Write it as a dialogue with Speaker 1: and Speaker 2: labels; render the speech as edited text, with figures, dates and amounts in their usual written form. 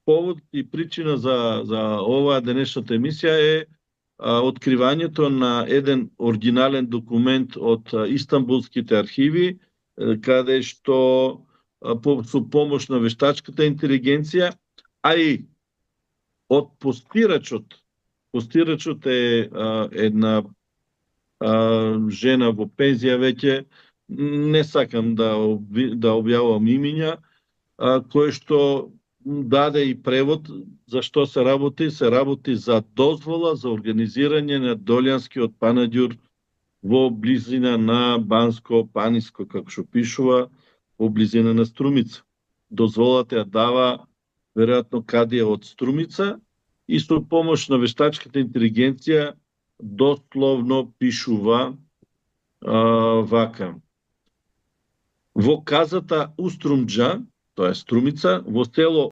Speaker 1: повод и причина за оваа денешната емисија е откривањето на еден оригинален документ од Истанбулските архиви, каде што со помош на вештачката интелигенција, а и од постирачот. Постирачот е една жена во пензија веќе, не сакам да објавувам имиња, кој што даде и превод за што се работи. Се работи за дозвола за организирање на Долјанскиот панаѓур во близина на Банско Паниско, како што пишува, во близина на Струмица. Дозволата ја дава веројатно кадија од Струмица и со помош на вештачката интелигенција дословно пишува вака. Во казата Уструмџа, тоа е Струмица, во село